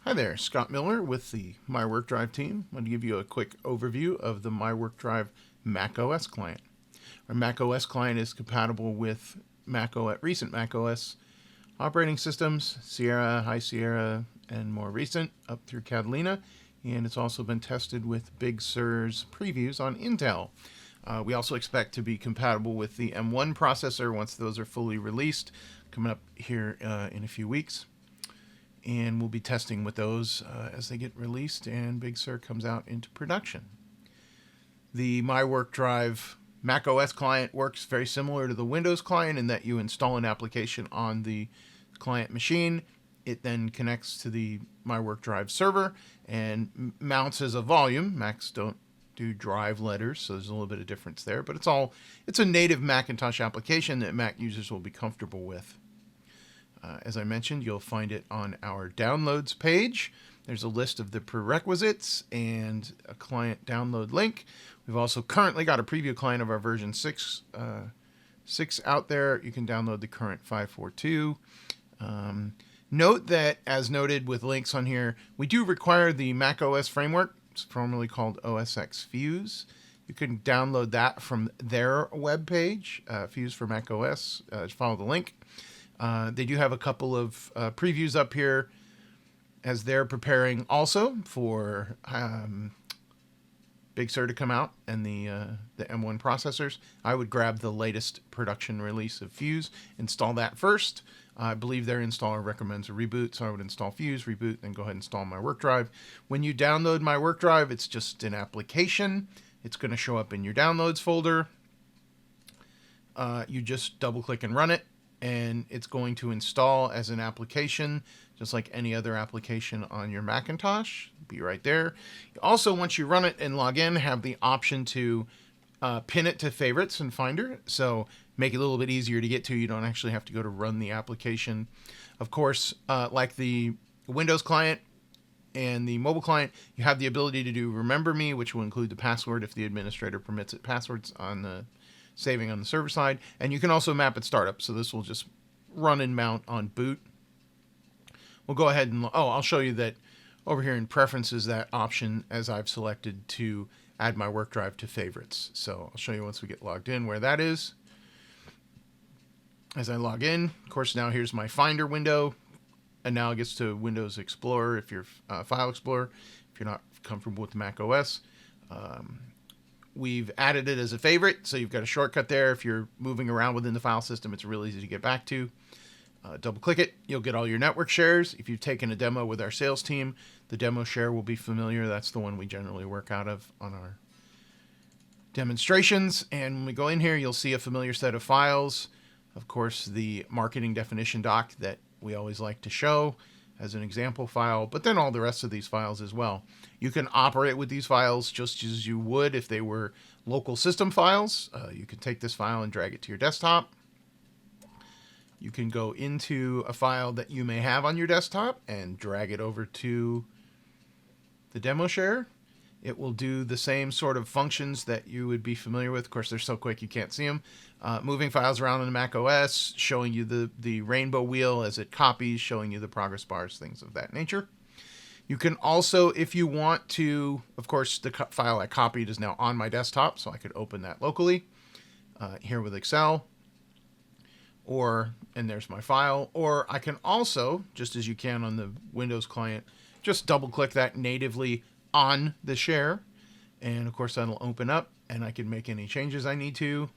Hi there, Scott Miller with the MyWorkDrive team. I'm going to give you a quick overview of the MyWorkDrive macOS client. Our macOS client is compatible with recent macOS operating systems, Sierra, High Sierra, and more recent up through Catalina. And it's also been tested with Big Sur's previews on Intel. We also expect to be compatible with the M1 processor once those are fully released, coming up here in a few weeks. And we'll be testing with those as they get released and Big Sur comes out into production. The MyWorkDrive macOS client works very similar to the Windows client in that you install an application on the client machine. It then connects to the MyWorkDrive server and mounts as a volume. Macs don't do drive letters, so there's a little bit of difference there, but it's a native Macintosh application that Mac users will be comfortable with. As I mentioned, you'll find it on our downloads page. There's a list of the prerequisites and a client download link. We've also currently got a preview client of our version 6 out there. You can download the current 5.4.2. Note that, as noted with links on here, we do require the macOS framework. It's formerly called OS X Fuse. You can download that from their webpage, Fuse for macOS. Just follow the link. They do have a couple of previews up here as they're preparing also for Big Sur to come out and the M1 processors. I would grab the latest production release of Fuse, install that first. I believe their installer recommends a reboot, so I would install Fuse, reboot, then go ahead and install MyWorkDrive. When you download MyWorkDrive, it's just an application. It's going to show up in your downloads folder. You just double-click and run it, and it's going to install as an application, just like any other application on your Macintosh. Be right there. Also, once you run it and log in, have the option to pin it to favorites in Finder, so make it a little bit easier to get to. You don't actually have to go to run the application. Of course, like the Windows client and the mobile client, you have the ability to do Remember Me, which will include the password if the administrator permits it, passwords on the saving on the server side, and you can also map at startup, so this will just run and mount on boot. We'll go ahead and, I'll show you that over here in preferences, that option as I've selected to add MyWorkDrive to favorites. So I'll show you once we get logged in where that is. As I log in, of course, now here's my Finder window, analogous to Windows Explorer if you're File Explorer, if you're not comfortable with Mac OS. We've added it as a favorite, so you've got a shortcut there. If you're moving around within the file system, it's really easy to get back to. Double click it, you'll get all your network shares. If you've taken a demo with our sales team, the demo share will be familiar. That's the one we generally work out of on our demonstrations. And when we go in here, you'll see a familiar set of files. Of course, the marketing definition doc that we always like to show as an example file, but then all the rest of these files as well. You can operate with these files just as you would if they were local system files. You can take this file and drag it to your desktop. You can go into a file that you may have on your desktop and drag it over to the demo share. It will do the same sort of functions that you would be familiar with. Of course, they're so quick you can't see them. Moving files around in the Mac OS, showing you the rainbow wheel as it copies, showing you the progress bars, things of that nature. You can also, if you want to, of course, the file I copied is now on my desktop, so I could open that locally here with Excel. And there's my file. Or I can also, just as you can on the Windows client, just double click that natively on the share, and of course that'll open up and I can make any changes I need to.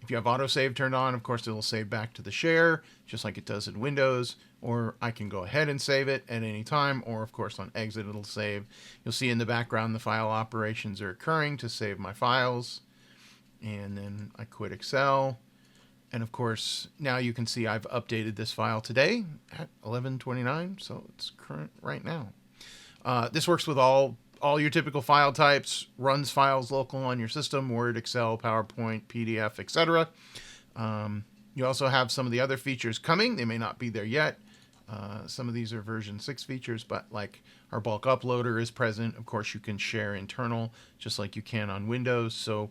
If you have autosave turned on, of course it'll save back to the share just like it does in Windows, or I can go ahead and save it at any time, or of course on exit it'll save. You'll see in the background the file operations are occurring to save my files, and then I quit Excel. And of course, now you can see I've updated this file today at 11:29, so it's current right now. This works with all your typical file types, runs files local on your system, Word, Excel, PowerPoint, PDF, etc. You also have some of the other features coming. They may not be there yet. Some of these are version 6 features, but like our bulk uploader is present. Of course, you can share internal just like you can on Windows. So,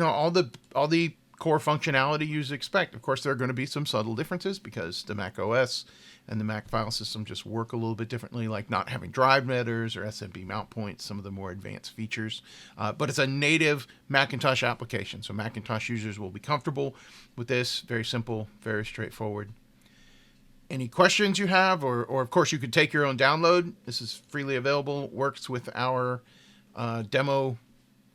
all the core functionality you'd expect. Of course, there are going to be some subtle differences because the Mac OS and the Mac file system just work a little bit differently, like not having drive headers or SMB mount points, some of the more advanced features. But it's a native Macintosh application, so Macintosh users will be comfortable with this. Very simple, very straightforward. Any questions you have, or of course you could take your own download. This is freely available, works with our demo.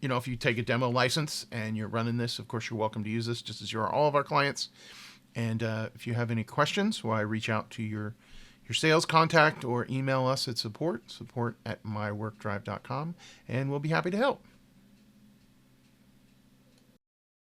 If you take a demo license and you're running this, of course you're welcome to use this, just as you are all of our clients. And if you have any questions, why reach out to your sales contact or email us at support@myworkdrive.com, and we'll be happy to help.